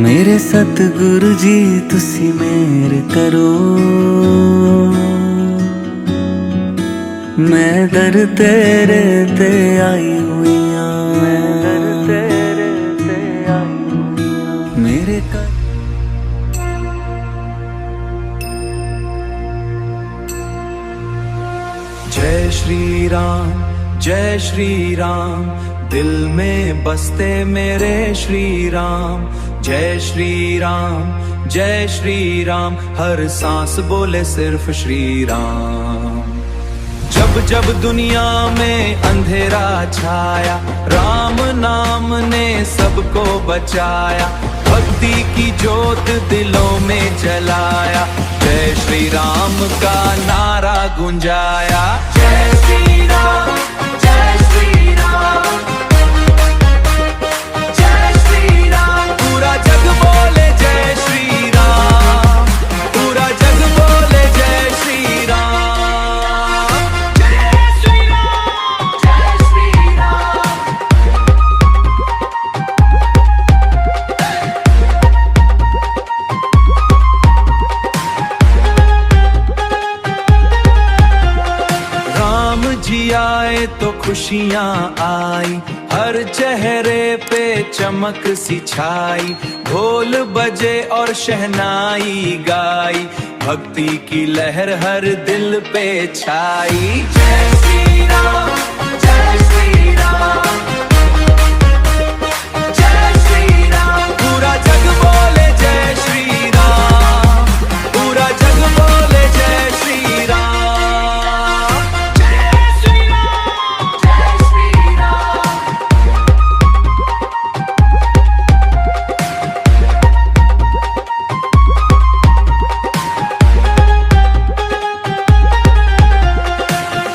मेरे सतगुरु जी तुसी मेहर करो, मैं दर तेरे ते आई हुई मेरे कर जय श्री राम, जय श्री राम, दिल में बसते मेरे श्री राम। जय श्री राम, जय श्री राम, हर सांस बोले सिर्फ श्री राम। जब जब दुनिया में अंधेरा छाया, राम नाम ने सबको बचाया। भक्ति की ज्योत दिलों में जलाया, जय श्री राम का नारा गुंजाया। जय श्री राम, जय श्री राम, जय श्री राम, पूरा जग बोले जय श्री राम, पूरा जग बोले जय श्री राम। जय श्री राम, जय श्री राम। राम जी आए तो खुशियाँ आई, हर चेहरे पे चमक सी छाई। ढोल बजे और शहनाई गाई, भक्ति की लहर हर दिल पे छाई। जय श्री राम, जय श्री राम, जय श्री राम, पूरा जग बोले जय श्री राम, पूरा जग बोले जय श्री राम।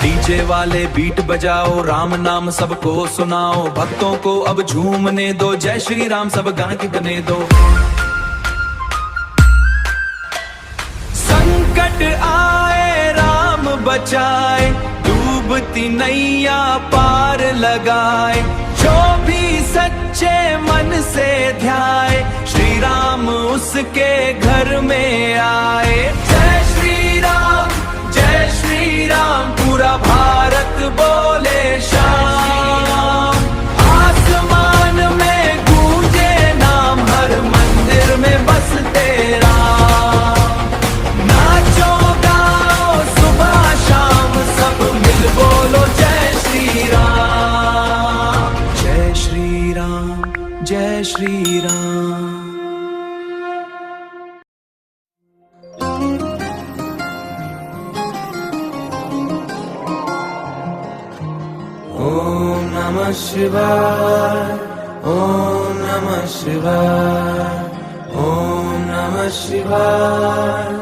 डीजे वाले बीट बजाओ, राम नाम सबको सुनाओ। भक्तों को अब झूमने दो, जय श्री राम सब गान के गने दो। संकट आए राम बचाए, डूबती नैया पार लगाए। जो भी सच्चे मन से ध्याए, श्री राम उसके घर में आए। जय श्री राम, जय श्री राम, पूरा भारत बोले श्याम। आसमान में गूंजे नाम, हर मंदिर में बसते राम। नाचो गाओ सुबह शाम, सब मिल बोलो जय श्री राम। जय श्री राम, जय श्री राम। ओम नमः शिवाय, ओम नमः शिवाय, ओम नमः शिवाय,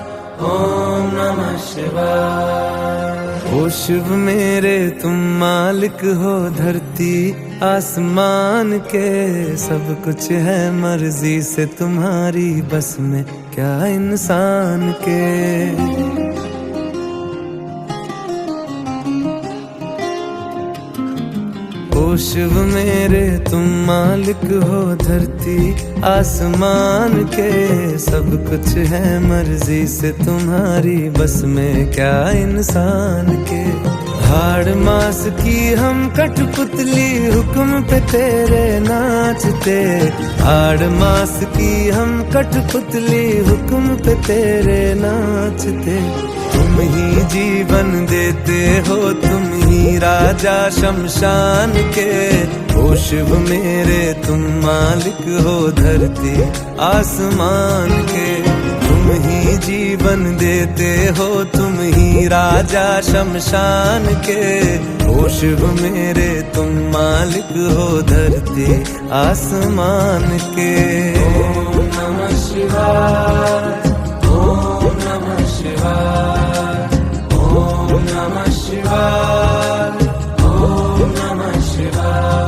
ओम नमः शिवाय। ओ शिव मेरे तुम मालिक हो धरती आसमान के, सब कुछ है मर्जी से तुम्हारी, बस में क्या इंसान के। ओ शिव मेरे तुम मालिक हो धरती आसमान के, सब कुछ है मर्जी से तुम्हारी, बस में क्या इंसान के। हाड़ मास की हम कठपुतली, हुक्म पे तेरे नाचते। हाड़ मास की हम कठपुतली, हुक्म पे तेरे नाचते। तुम ही जीवन देते हो, तुम ही राजा शमशान के। ओ शिव मेरे तुम मालिक हो धरती आसमान के। तुम ही जीवन देते हो, तुम ही राजा शमशान के। ओ शिव मेरे तुम मालिक हो धरती आसमान के। ओम नमः शिवाय, ओम नमः शिवाय, ओम नमः शिवाय, ओम नमः शिवाय।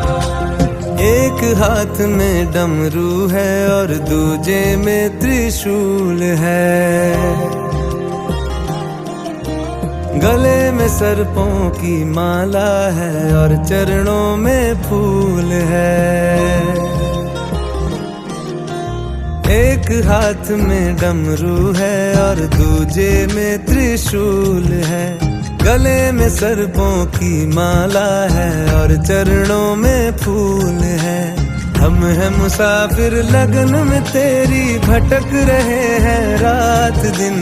एक हाथ में डमरू है और दूजे में त्रिशूल है। गले में सर्पों की माला है और चरणों में फूल है। एक हाथ में डमरू है और दूजे में त्रिशूल है, गले में सर्पों की माला है और चरणों में फूल है। हम हैं मुसाफिर लगन में तेरी, भटक रहे हैं रात दिन।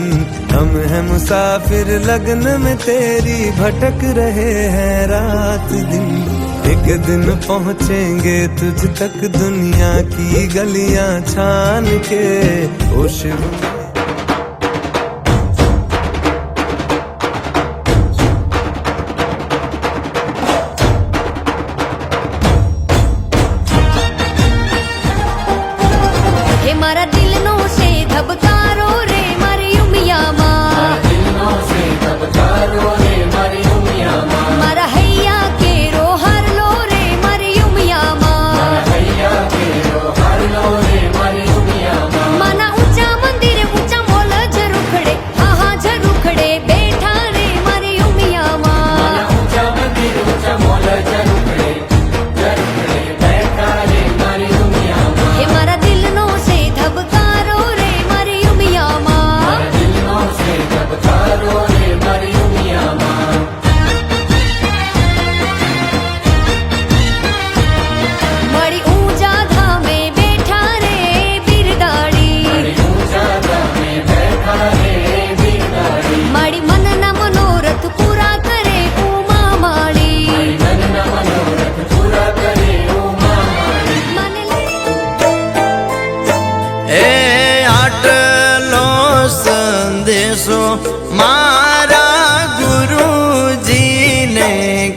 हम हैं मुसाफिर लगन में तेरी, भटक रहे हैं रात दिन। एक दिन पहुँचेंगे तुझ तक दुनिया की गलियां छान के। ओ शिव मारा दिल नो से धबकारो रे मारी उमिया माँ, मारा हैया के रो हर लो रे मारी उमिया माँ। माना ऊंचा मंदिर ऊंचा मोल झरुखड़े, हाँ झरुखड़े बैठा रे मारी उमिया माँ। हे मारा दिल नो से धबकारो रे मारी उमिया माँ। मारी ऊंचा धामे बैठा रे बिरदाड़ी, मारी मन ना मनोरथ पूरा करे उमा माड़ी। मन ए आटलो संदेशो मारा गुरुजी ने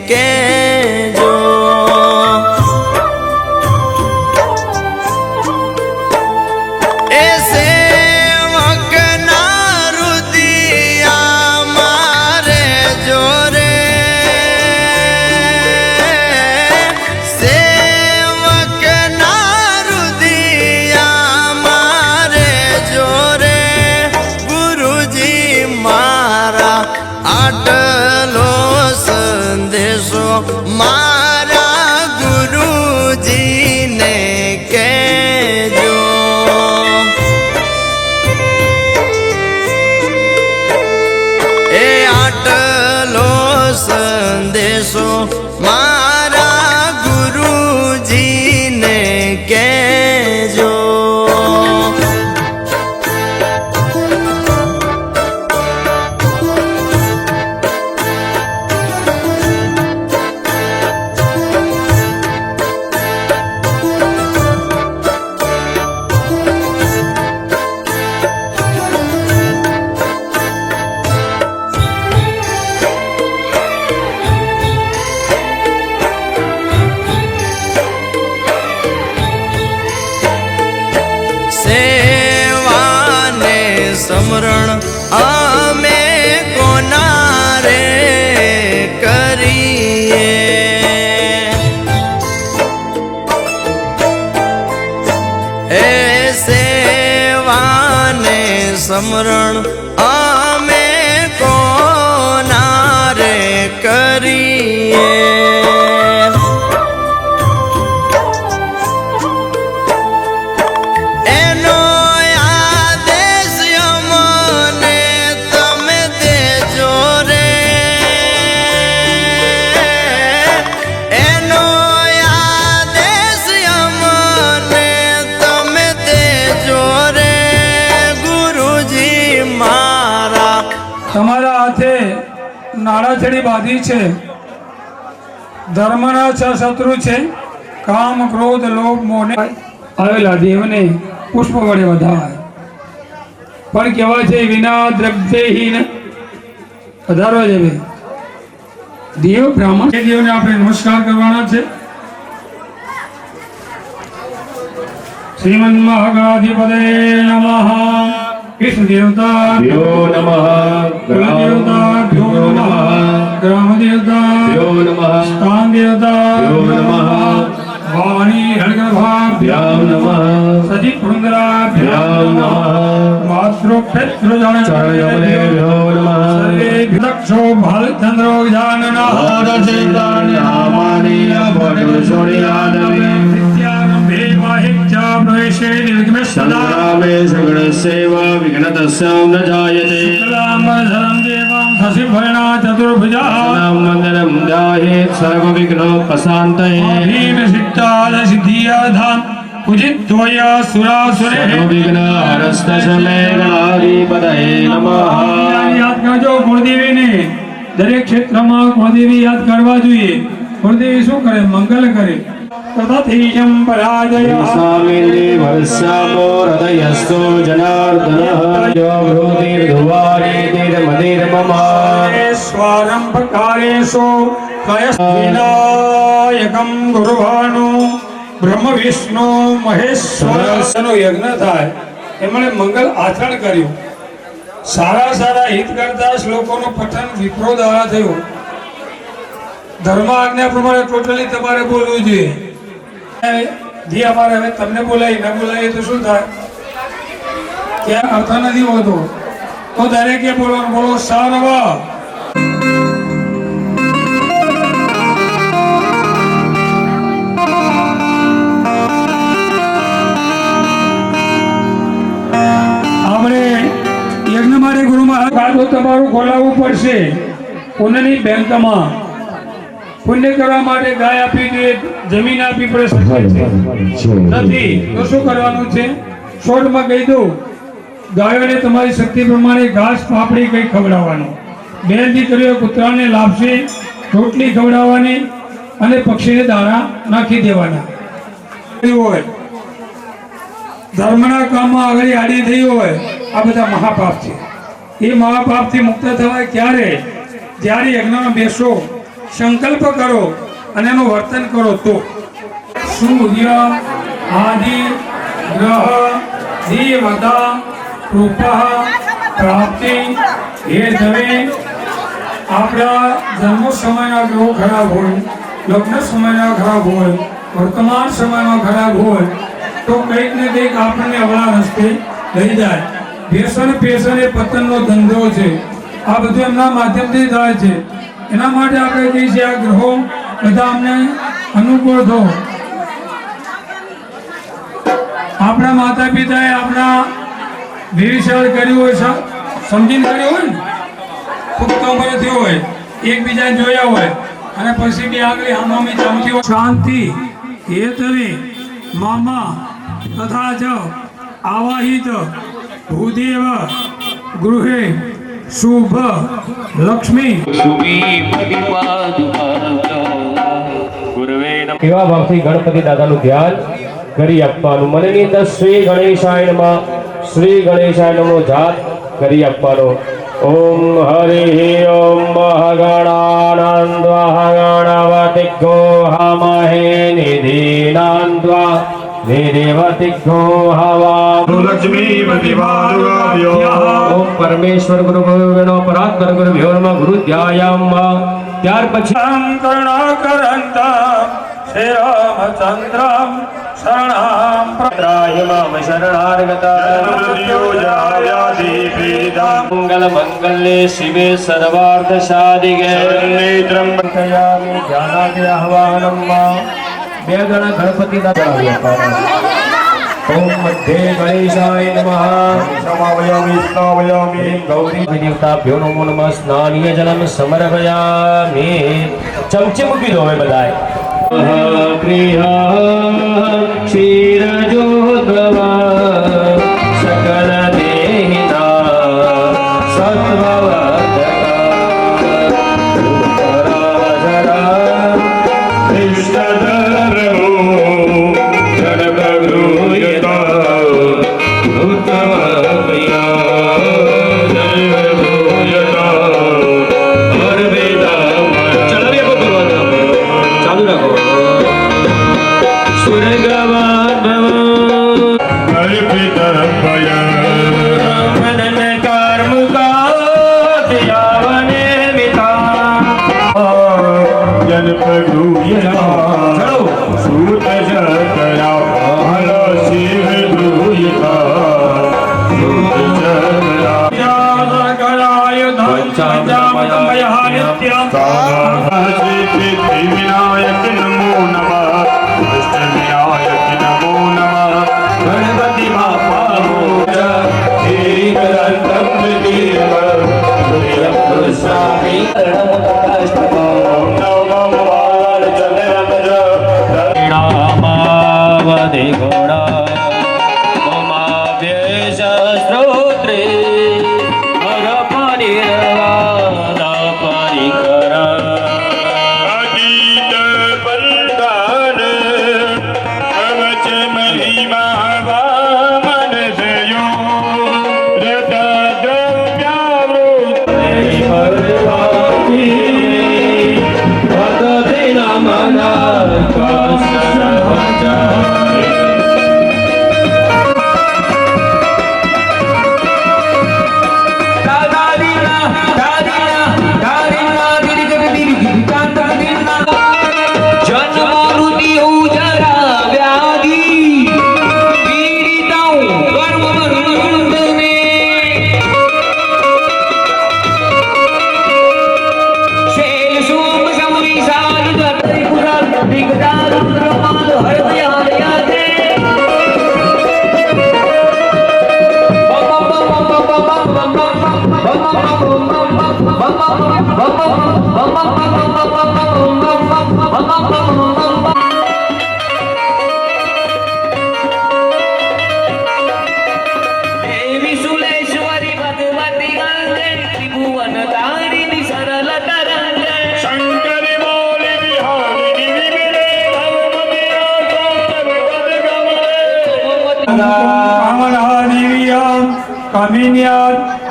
कहेजो। ए सेवक ना रुदिया मारे जोरे, सेवक ना रुदिया मारे जोरे। गुरुजी मारा आटलो संदेशो मारा गुरुजी ने कहेजो। ए आटलो संदेशो मारा गुरुजी ने कहेजो। सेवा ने समरण आमे कोना रे करिए। ए सेवा ने समरण आमे कोना रे करिए। एनो आदेश अमने तमे देजो रे। एनो आदेश अमने तमे देजो रे। गुरुजी मारा તમારા હાથે નાળાછડી બાંધી છે, ધર્મના છ શત્રુ છે, કામ ક્રોધ લોભ મોહને આવેલા દેવને પુષ્પ વડે વધાય. પણ કહેવાય છે વિના દ્રવ્યહીન વધારવા જેવે દેવ બ્રાહ્મણ. એ દેવને આપણે નમસ્કાર કરવાના છે. શ્રીમન્ મહાગણાધિપતે નમઃ. कृष्ण देवता यो नमः, कुल देवता यो नमः, ग्राम देवता यो नमः, स्थान देवता यो नमः, वाणी हलगर्भाभ्यां नमः, सती पुरंदराभ्यां नमः, मातृक्षेत्रजनचरणयोः नमः, सर्वे विदक्षो भालचंद्रो जाननः नामानि अपठोषोणियानवे नित्यारम्भे माहित्या प्रवेशे निर्विघ्नस्तदा संग्रामे सगुणस्यैव विघ्नतस्य न जायते शुक्लाम्बरधरं देवं शशिभरणा चतुर्भुजा नाम मन्दिरं ध्यायेत् सर्वविघ्नोपशान्तये सिद्धियाधाम उजित्वय सुरासुरे सर्वविघ्नहरस्तशमे गणाधिपतये नमः યાદ કરજો કુળદેવીને દરેક ક્ષેત્રમાં કુળદેવી યાદ કરવા જોઈએ કુળદેવી શું કરે મંગલ કરે તથાથીયમ પરાજય સ્વામિને ભરસ્યામો હૃદયસ્તો જનાર્દનઃ યો ભૃતિર્ધુવારીતિર્મદિર્મમ સ્વારંભકારેષુ વિનાયકમ ગુરુભાનુ બ્રહ્મ વિષ્ણુ મહેશ્વરનો યજ્ઞ થાય એમણે મંગલ આચરણ કર્યું સારા સારા હિત કરતા શ્લોકોનું પઠન વિપ્રો દ્વારા થયું ધર્મ આજ્ઞા પ્રમાણે ટોટલી તમારે બોલવું જોઈએ જે અમારે હવે તમને બોલાય ન બોલાય તો શું થાય ક્યાં અર્થ નથી હોતો તો દરેકે બોલવાનું બોલો સર્વ આપણે યજ્ઞ માટે ગુરુ મહારાજ ખાતું તમારું ખોલાવવું પડશે પુણ્યની બેંકમાં પુણ્ય કરવા માટે ગાય આપવી જોઈએ જમીન આપવી પડે શક્ય છે નથી તો શું કરવાનું છે શોર્ટમાં કહી દઉં ગાયોને તમારી શક્તિ પ્રમાણે ઘાસ પાપડી કંઈ ખવડાવવાનું બેન દીકરીઓ કૂતરાને લાપસી રોટલી ખવડાવવાની અને પક્ષીને દાણા નાખી દેવાના હોય ધર્મના કામમાં આગળ આડી થઈ હોય આ બધા મહાપાપ છે એ મહાપાપથી મુક્ત થવાય ક્યારે જ્યારે યજ્ઞમાં બેસો સંકલ્પ કરો અને એનું વર્તન કરો તો સૂર્ય આદિ ગ્રહ દેવતા કૃપા પ્રાપ્તિ હે દવે આપણા જન્મ સમયના ગ્રહો ખરાબ હોય લગ્ન સમયના ખરાબ હોય વર્તમાન સમયમાં ખરાબ હોય તો કંઈક ને કંઈક આપણને અવળા રસ્તે લઈ જાય વ્યસન પેશન એ પતનનો ધંધો છે આ બધું એમના માધ્યમથી થાય છે એના માટે આપણે કહીએ છીએ આ ગ્રહો બધા અમને અનુકૂળ થો આપણા માતા પિતાએ આપણા વિવિચાર કર્યું હોય સમજીને કર્યું હોય ને પુખ્ત ઉંમરે થયું હોય એકબીજાને જોયા હોય અને પછી બી આગળ આમામી ચામતી હોય શાંતિ હેતવે મામા તથા જ આવાહિત ભૂદેવ ગૃહે શુભ લક્ષ્મી કેવા ભાવથી ગણપતિ દાદાનું ધ્યાન કરી આપવાનું મનની અંદર શ્રી ગણેશાય નમઃ શ્રી ગણેશાય નમઃ જાપ કરી આપવાનો ઓમ હરિ ઓમ મહાગણાનંદ્વા ગણપતિગ્ગો હમહે નિધિનાન્દ્વા નિધિવતિગ્ગો હવા લક્ષ્મીપતિ પાદુકાભ્યો ઓમ પરમેશ્વર ગુરુ ભગવાનો પરાત્પર ગુરુ ભ્યો ગુરુ ધ્યાયામ ત્યાર પછી કરુણાકરંતા શ્રી રામચંદ્રમ શરણામ પ્રાયમામ શરણાર્ગતા મંગલ મંગલ્યે શિવે સર્વાર્થ સાધિકે ત્રંબકયામિ ધ્યાનાદિ આહ્વાનમ બે ગણ ગણપતિ દાદા ઓમ મધ્યે ગણેશાય નમઃ સમાવયામિ સ્નાવયામિ ગૌરી દેવતાભ્યો નમો નમઃ સ્નાનીય જલમ સમર્પયામિ ચમચી મૂકી દો હવે બધાય પ્રિય ક્ષીરજોદ્ભવ સકલ દેહિના વિનાયક નમો નમઃ અષ્ટવિનાયક નમો નમઃ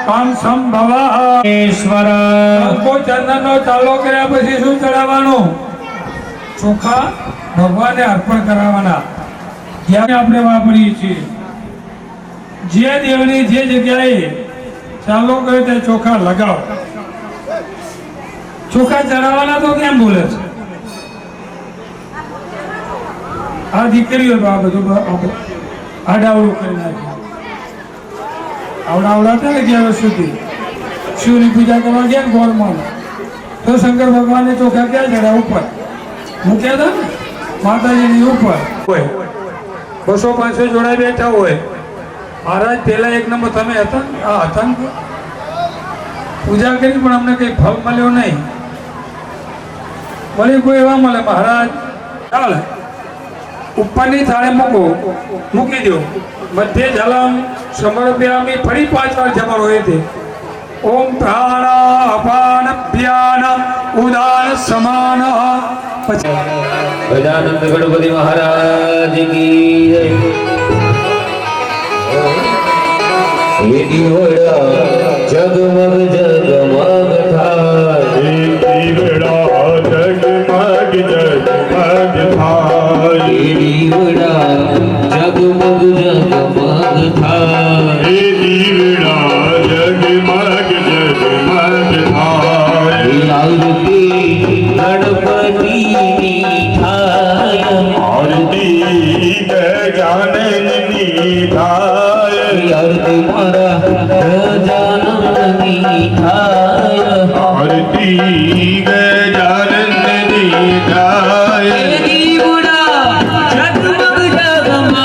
કામ સંભવા ઈશ્વર ચંદનનો ચાલો કર્યા પછી શું ચડાવવાનું? ચોખા ભગવાનને અર્પણ કરાવવાના. જ્યાં આપણે વાપરીએ છીએ જે દેવની જે જગ્યાએ ચાલો કરે તે ચોખા લગાવ. ચોખા ચડાવવાના તો કેમ બોલે છે? આ દીકરીઓ આ બધું આડાવડું કરી નાખ્યું. આવડા થાય ને 11 સુધી શિવની પૂજા કરવા ગયા ને ગોરમાં તો શંકર ભગવાનને ચોખા ક્યાં ચડ્યા? ઉપર મૂક્યા હતા ને માતાજીની ઉપર હોય 200-500 જોડા બેઠા હોય. મહારાજ પેલા એક નંબર તમે હતા આ હતા ને પૂજા કરી પણ અમને કઈ ફળ મળ્યો નહીં. વળી કોઈ એવા મળે મહારાજ ચાલે ઉપરની થાળે મૂકી દો મધ્ય જલમ સમર્પ્યામિ. ફરી 5 વાર જમણ હોય તે ઓમ પ્રાણ અપાન પ્યાન ઉદાન સમાન. ગજાનંદ ગણપતિ મહારાજ કી જય. એ દીવડા જગમગ જગમગ થાય. એ દીવડા જગમગ જગમગ થાય. એ દીવડા જગમગ જગમગ થાય. એ દીવડા જગમગ જગમગ થાય. એ આરતી ગણપતિની થાય. આરતી ગજાનનની થાય. આરતી મારા ગજાનનની થાય. આરતી ગજાનનની થાય. એ દીવડા જગમગ જગમગ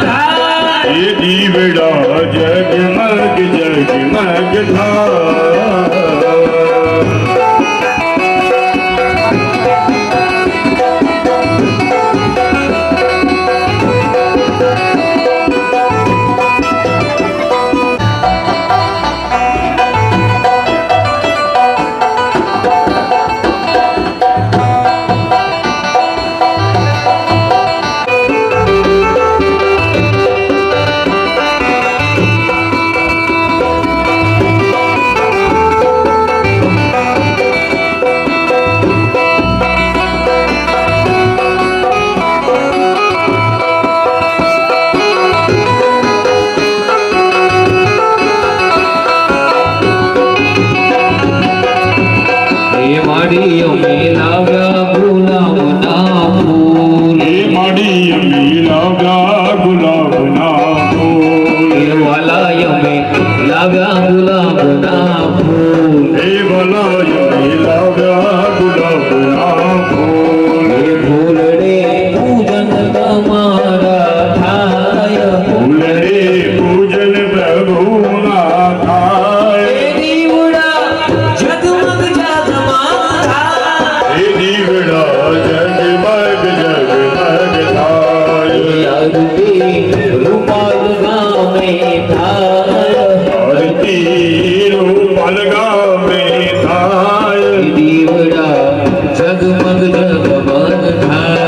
થાય. એ દીવડા જગમગ જગમગ થાય. में थाय દીવડા જગમગ જગમગ થાય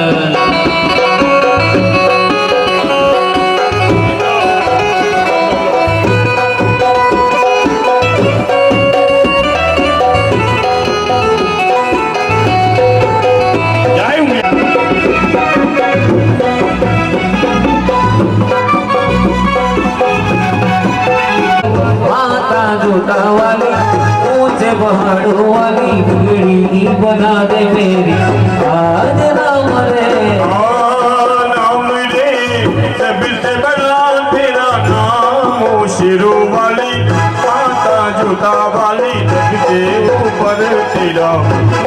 माता जोता वाली ऊंचे पहाड़ों वाली बिगड़ी बना दे मेरी आज नाम रे नाम रे सबसे बड़ा तेरा नाम ओ शेरों वाली माता जोता वाली जग के ऊपर तेरा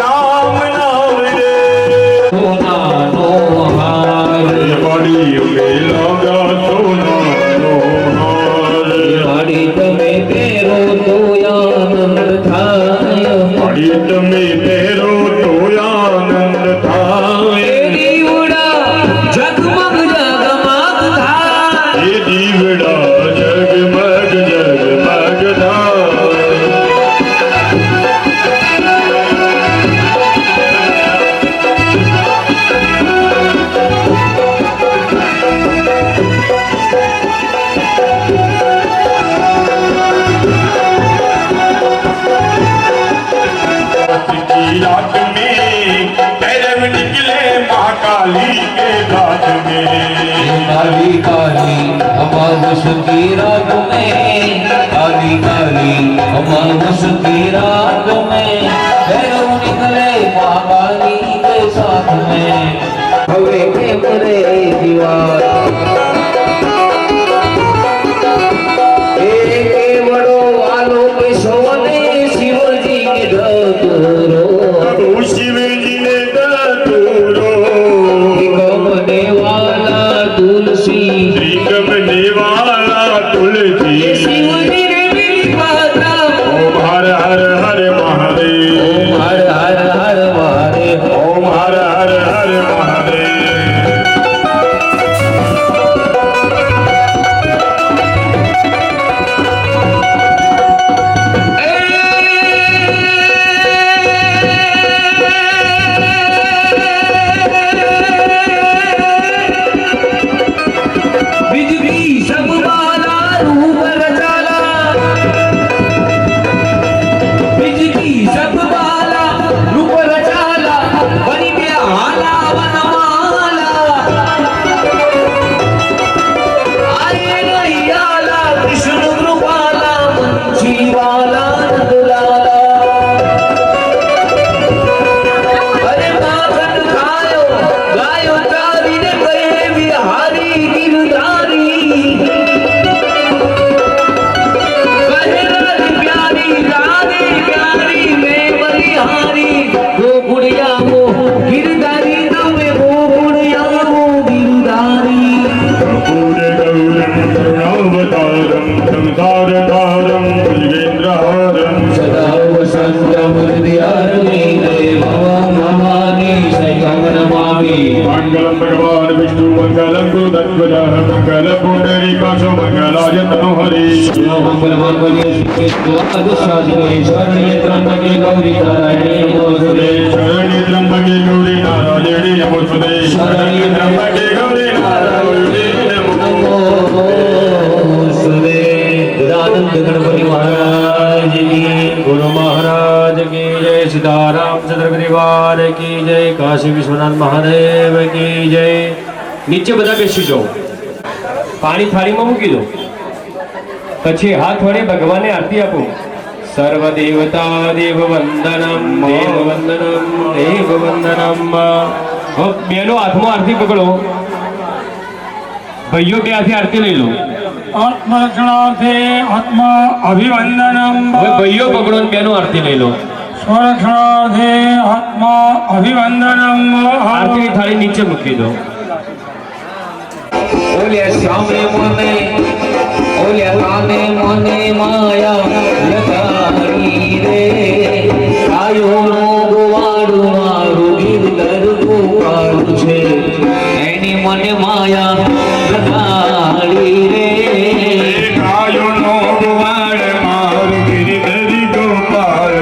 नाम नाम रे સોના નો હાર बड़ी में लगा सोना नो हार મારી તમે પહેરો તો આનંદ થાય बड़ी तुम्हें तेरो तो आनंद थाए દીવડા જગમગ જગમગ થાય ये दीवड़ा जगमग जगमग थाए की रात में भैरव निकले महाकाली के रात में काली काली अमावस की रात में काली काली अमावस की रात में भैरव निकले माँ काली के साथ में हवे के मरे दीवार एक बड़ो आलोक सोने शिव जी के धतुरो प्रभु शिव जी ने दतूरो गमने वाला तुलसी श्री गमने वाला तुलसी शिव जी ने मिली माता ओम हर हर हर महादेव ओम हर हर हर महादेव ओम हर हर हर महादेव बिजली सब वाला रूप रचाला बिजली सब वाला रूप रचाला बनी में हाला वनमाला आए नहीं आला कृष्ण कृपाला मंची वाला नंदलाला अरे माखन खायो गायो तारी ने गए बिहारी गिरधारी कहे रानी प्यारी मैं बलिहारी वो गुड़िया वो गिरधारी नवे वो गुड़िया वो गिरधारी पूरे गौरम करुणावतारम संसारधारम भुजगेन्द्रहारम सदा वसंतम हृदयारणे भवां भवानी शैकं नमामि मंगलम भगवान विष्णु मंगलम गुरुध्वजः मंगल पुंडरीकाक्षो मंगलाय तनोहरि शरण्ये त्र्यंबके गौरी नारायणे नमोस्तुते शरण्ये त्र्यंबके गौरी नारायणे नमोस्तुते शरण्ये त्र्यंबके गौरी नारायणे नमोस्तुते दानंद गणपति महाराज की गुरु महाराज की जय सीताराम चंद्र परिवार की जय काशी विश्वनाथ महादेव की जय નીચે બધા બેસી જાઓ પાણી થાળીમાં મૂકી દો પછી હાથ વડે ભગવાનને આરતી આપો સર્વ દેવતા દેવ વંદનમ દેવ વંદનમ બેનો હાથમાં આરતી પકડો ભાઈઓ બે હાથે આરતી લઈ લો આત્મરક્ષણાર્થે આત્મા અભિવંદનમ હવે ભાઈઓ પકડો ને બેનો આરતી લઈ લો સ્વરક્ષણાર્થે આત્મા અભિવંદનમ આરતીની થાળી નીચે મૂકી દો ઓલે શ્યામે મોને ઓલે કાને મોને માયા લગાડી રે આયો રોગ વાડું મારું ગીરધર ગોપાળું છે એની મને માયા લગાડી રે કાયો નો ગવાડ મારું ગિરિધરી ગોપાલ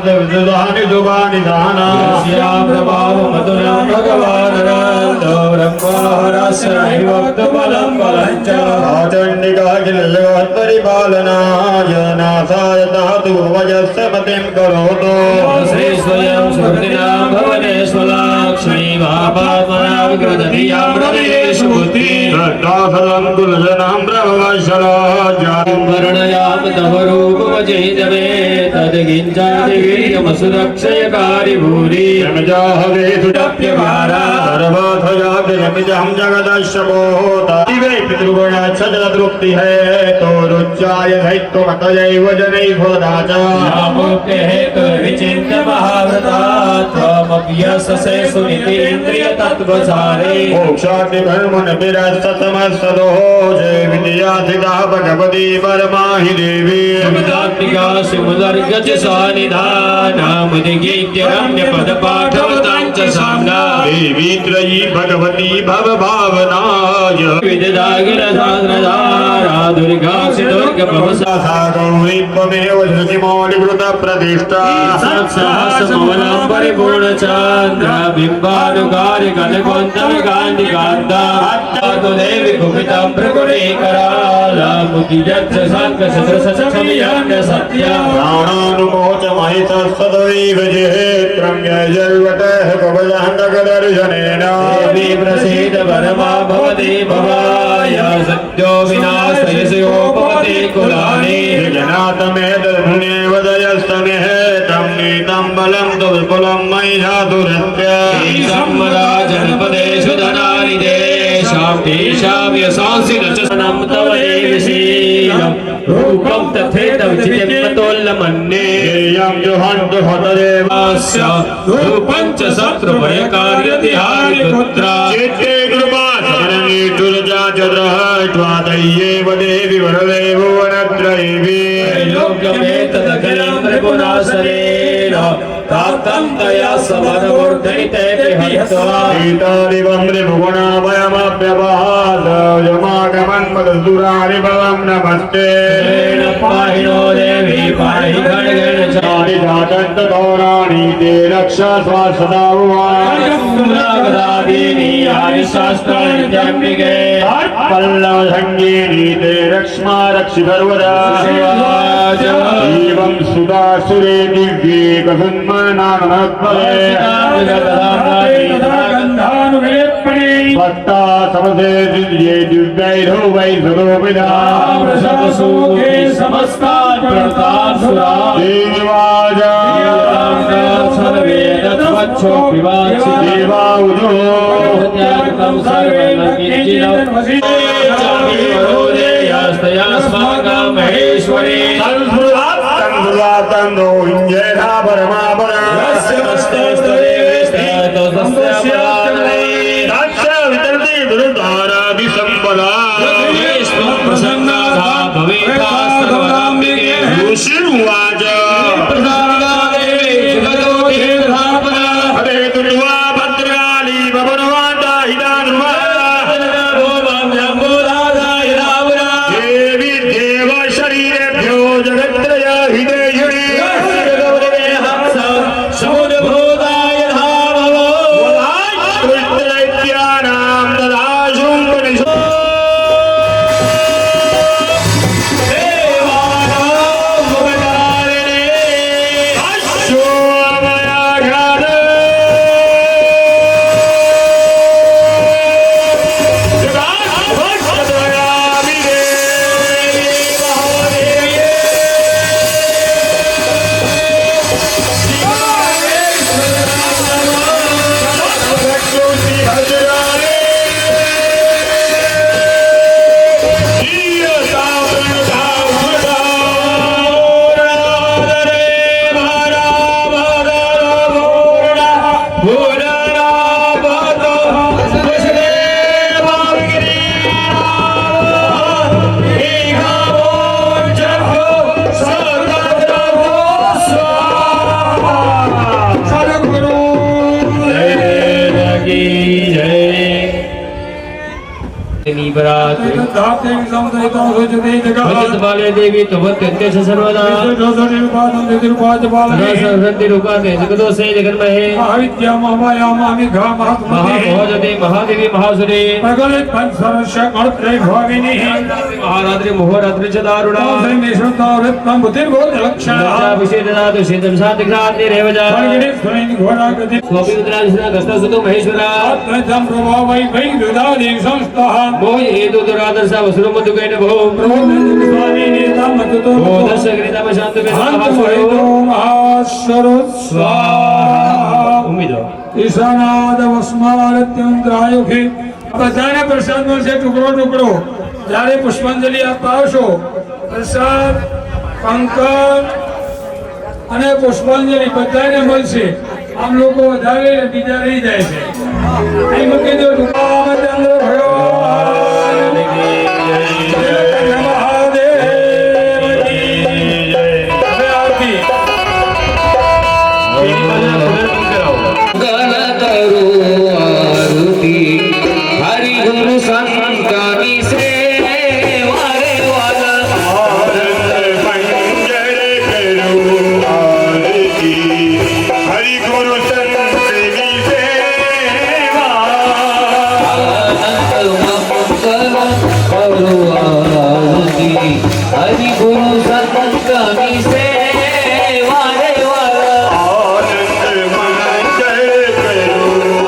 विदुधानि दुबानि दाना श्यामप्रभाव मधुरं भगवान् नन्दो ब्रह्महरस्य नैवक्तफलं फलं च चण्डिकाखिल जगत्परिपालनाय नाथाय धातु वजस्य मतिं करोतु श्री स्वयं स्मृतिनां भवनेश्वलाक्ष्मी महापात्मना विकृतधियां हृदयेषु बुद्धि श्रद्धाफलं कुलजनां प्रभवशराज्यं वर्णयाम तव रूपमजेदमे तद्गिञ्चादिवीर्यमसुरक्षयकारि भूरि यमजाहवेतुडप्यभारा सर्वथयाग्निरमिजं जगदस्य मोहता दिवे पितृगुणाच तृप्ति है तो रुचाय दैत्य मतयैव जनैः फलदाचा नामोक्ते हेतु विचिन्त्य महाव्रता त्वमप्यससे सुनीति इन्द्रिय तत्त्वसारे मोक्षाति कर्मण विरस्तमस्तदो जय विद्या सिद्धा भगवती परमा हि देवी सुमदात्मिका सुमदर्गज सानिधानामुदिगीत्य रम्य पदपाठवताञ्च साम्ना देवी त्रयी भगवती भव भावनाय विददागिर सान्द्रधारा दुर्गाक्षि दुर्ग भवसा गौरी त्वमेव धृतिमौलिकृत प्रतिष्ठा सत्सहस्रमवनं परिपूर्णचन्द्र बिम्बानुकारि कनकोत्तम कान्तिकान्ता देवी कुपितं प्रकुटीकराला मुदियच्च शङ्खशस्त्रशस्त्रमियज्ञ सत्या प्राणानुमोच महिषः सदैव जेत्रं जयर्वतः कवचहन्तकदर्शनेन देवी प्रसीद परमा भवति भवाय सत्यो विनाशयसयोपवति कुलानि जनातमेतन्येव दयस्तमेः तं नीतं बलं तु विपुलं महिषासुरस्य सम्मदा जनपदेषु धनानि देशां तेषां यशांसि न च सनं तव देवशीलम् रूपं तथेदं चित्तोल्लमन्ये यं जुहन्तु हतदेवास्य रूपं च शत्रुभयकार्यतिहारि पुत्रा चित्ते कृपा शरणि दुर्जा च द्रष्ट्वादय्येव देवि वरदे भुवनत्रयीभि त्रैलोक्यमेतदखिलं त्रिपुरासनेन प्राप्तं तया समरमूर्धनि ते विहत्वा सीतादिवं त्रिभुवनाभयमप्यपहास यमागमन्मदसुरारि भवं नमस्ते तेन पाहिनो देवी पाहि खड्गेन चारि जातन्तगौराणि ते रक्षा स्वासदा गदादीनि यानि शास्त्राणि जम्बिके पल्लवसङ्गीनि ते रक्ष्मा रक्षि सर्वदा एवं सुधा सुरे दिव्ये कसन्मनानत्वरे भक्ता समसे दिव्ये दिव्यैरो वै सदोपिदा समस्तान् प्रणतान् सुरान् देवाजा सर्वे तत्त्वच्छो विवाचि देवाउजो त्यागं सर्वेण किञ्चिदवरोधेयस्तयास्माकं महेश्वरी तन्नो इञ्जेधा परमापरा तस्य वितरति दुर्धाराभिसम्पदा प्रसन्नाधा भवेतास्तवराम्बिके ऋषिर्वाच हरे तुर्वा भद्रकाली भवनवाता हितानुवा देवी देव शरीरेभ्यो जगत्रय हितेयुनि समुद्भूताय धावो कृष्णैत्यानां ददाशुं परिशो बाले देवी तुमत्यंते सर्वदा सरस्वती रूपाते जगदोषे जगन्महे महामहोजते महादेवी महासुरे महारात्रि मुहोरात्रि च दारुणा विशेषदातु शीतं शान्तिघ्रान्तिरेव च स्वपि रुद्राभिषेकं गस्तसुतो महेश्वरा मोह हेतु दुरादर्शा वसुरमधुकैन भो दशग्रीतम शांत ईशानाद वस्मारत्यंत्रायुखे બધાને પ્રસાદ મળશે ટુકડો ટુકડો. જ્યારે પુષ્પાંજલિ આપવા આવશો પ્રસાદ કંકણ અને પુષ્પાંજલિ બધાને મળશે. આમ લોકો વધારે ને બીજા રહી જાય છે. અહીં મૂકી દો. રામચંદ્ર ભગવાન જય મહાદેવ કી જય. હવે આરતી. ગણ કરું આરતી હરિ ગુરુ સંતની સેવા રે વાલા. हरि गुरु संतनी सेवा કરું આરતી હરિ ગુરુ સંતની સેવા રે વાલા. आनंद मंगल करो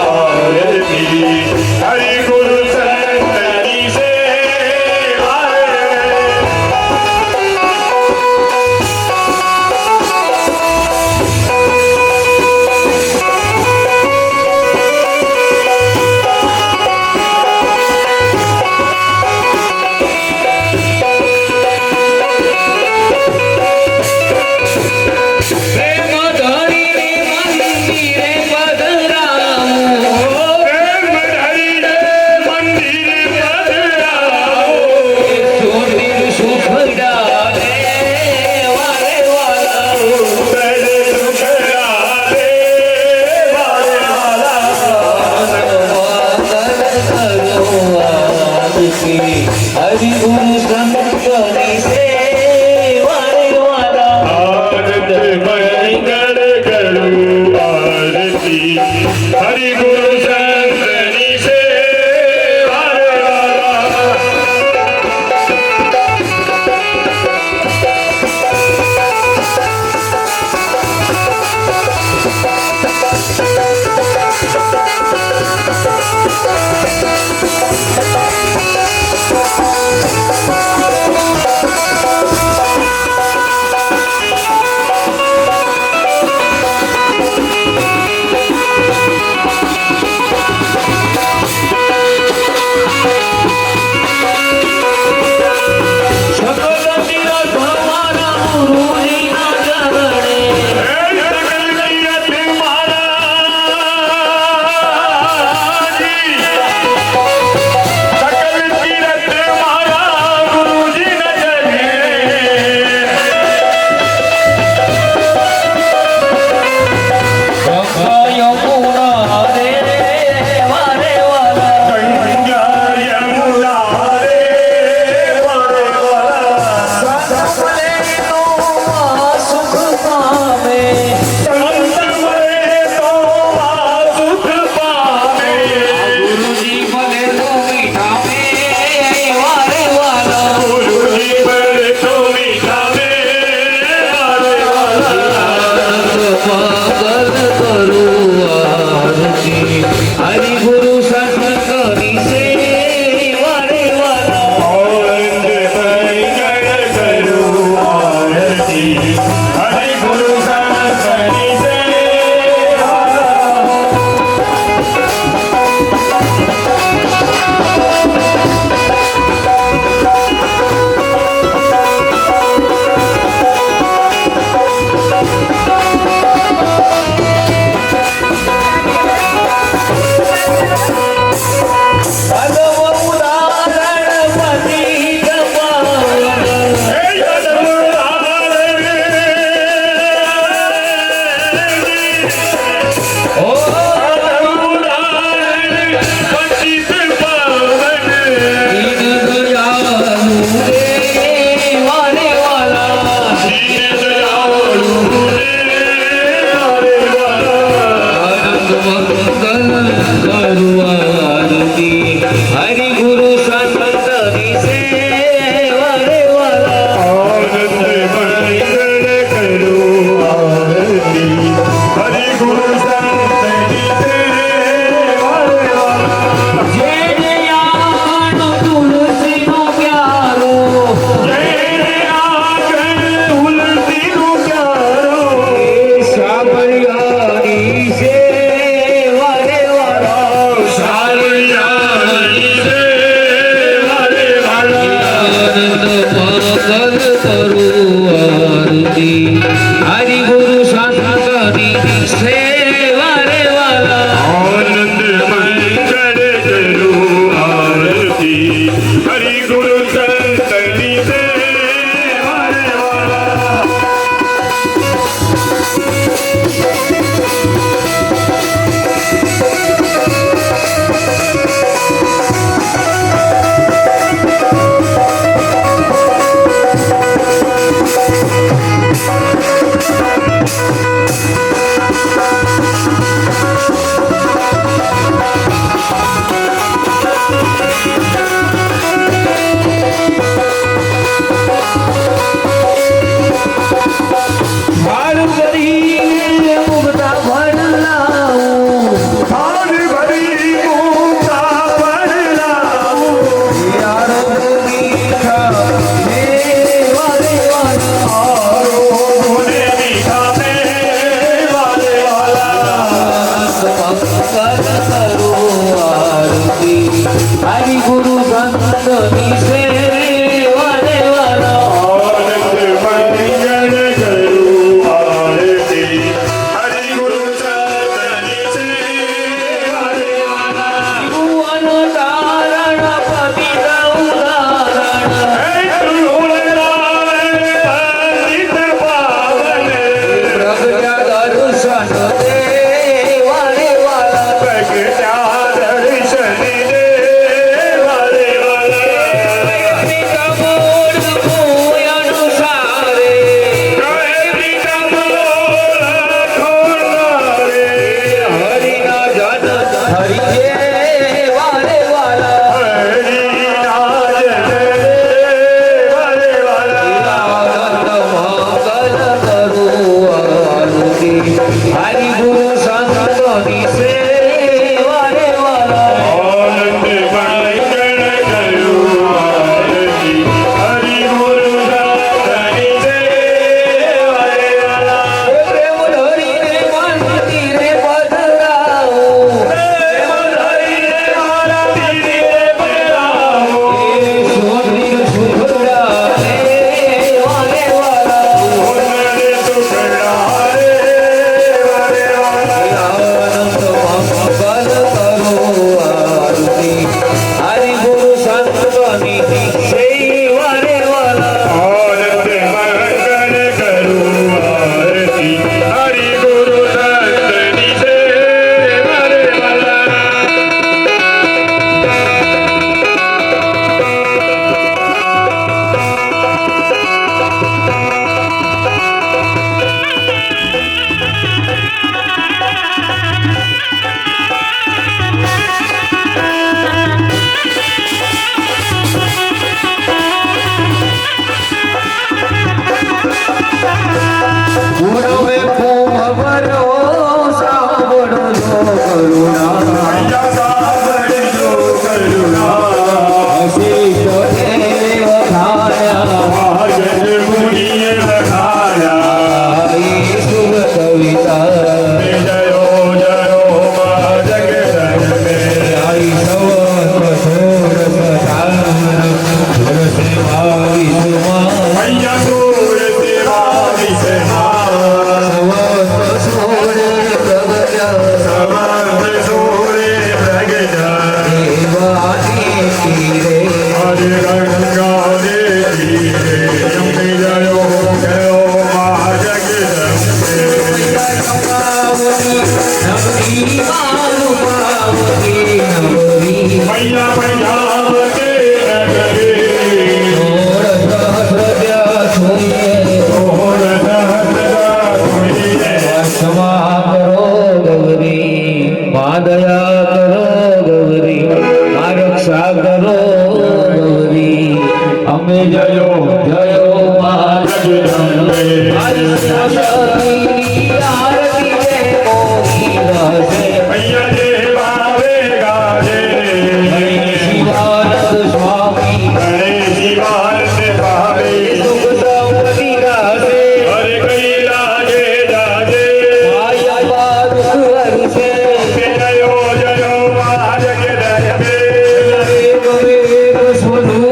आरती हरि गुरु संतनी सेवा પ્રેમ ધરી મંદિરે પધરાવું प्रेम धरी मंदिर पधराओ ચોટીલ સુખ ડાલે વારે વાલા. पहले सुखराले वाले वाला હરિ ગુરુ સંતની સેવા રે વાલા. आनंद मंगल करो आरती हरि गुरु संतनी सेवा સ્વરૂપ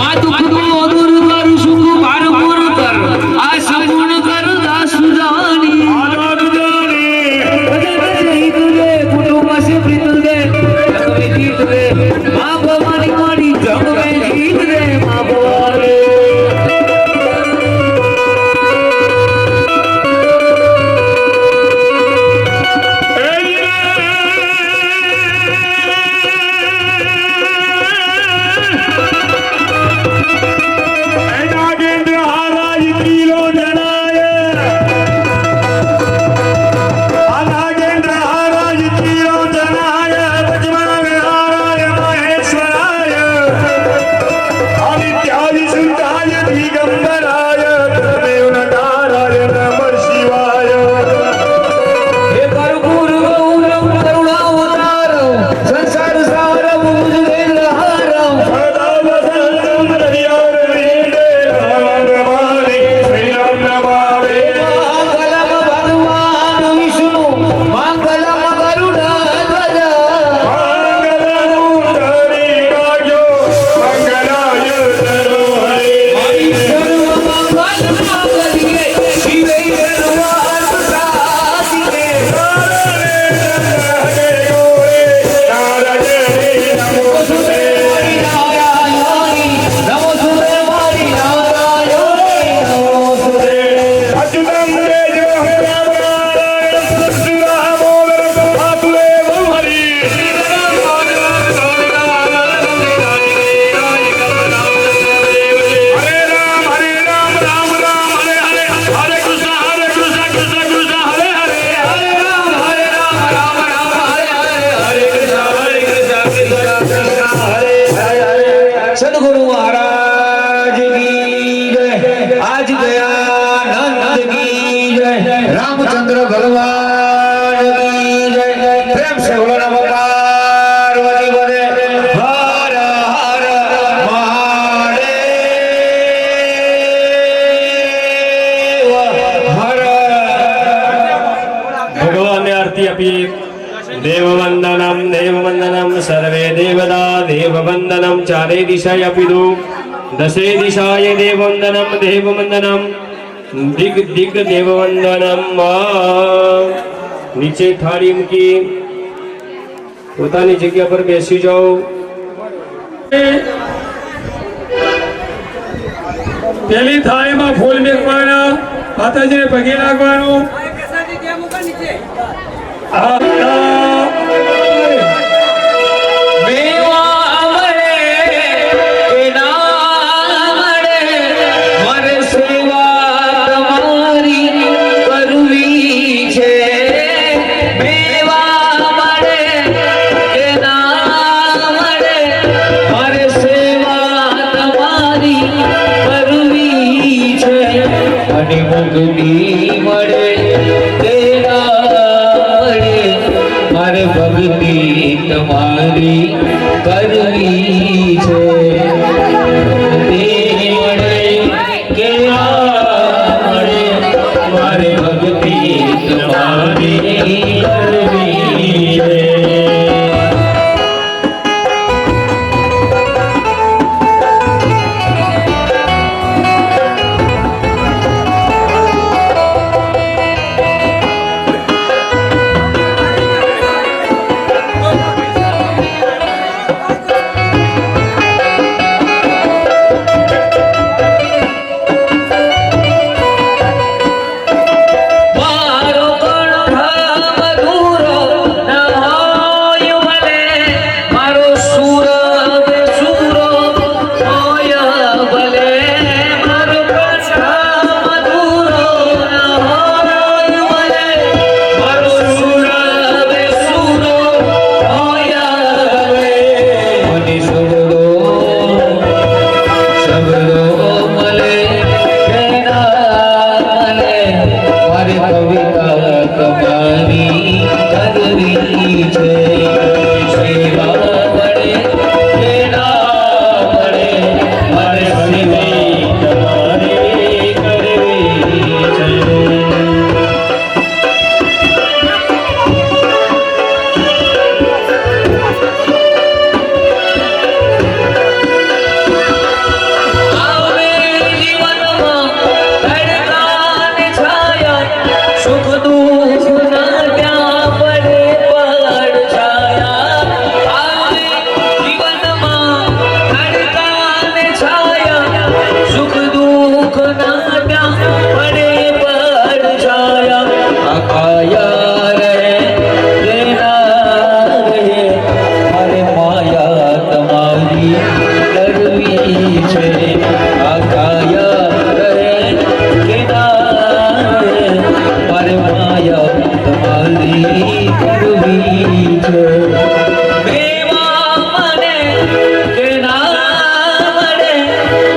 આ દુઃખનો દૂર કર સુખ પારપુર કર આ સંપૂર્ણ કર દાસ સુજાની હિત દે કુટુંબ સે પ્રીત દે જગ में जीत दे माँ भवानी मारी जग में जीत दे माँ भवानी सदगुरु महाराज की जय आज दयानंद की जय रामचंद्र भगवान की जय प्रेम से बोलो नमो पार्वती पते हर हर महादेव हर भगवान ने आरती अपी देववंदनम सर्वे देवता देववंदनम चारे दिशाय अपि दो दशे दिशाय देववंदनम दिग दिग देववंदनम नीचे थाળી મૂકી પોતાની જગ્યા પર બેસી જાઓ પેલી થાળીમાં ફૂલ મેકવાના માતાજીને પગે લાગવાનું मुक्ति मरे तेरा मरे मारे છે આ કાયા રહે કે ના રહે મારે માયા તમારી કરવી છે મેવા મને કે ના મળે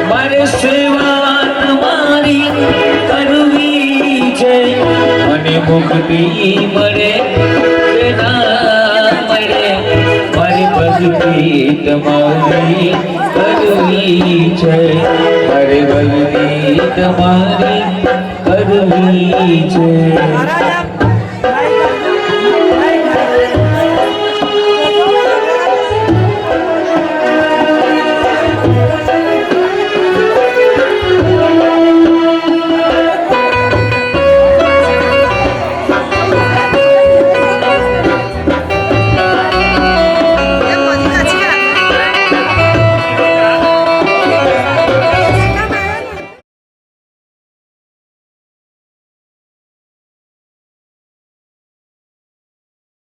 મારે સેવા તમારી કરવી છે મને મુક્તિ મળે કે ના મળે મારી ભક્તિ તમારી કરવી છે મારી ભક્તિ તમારી કરવી છે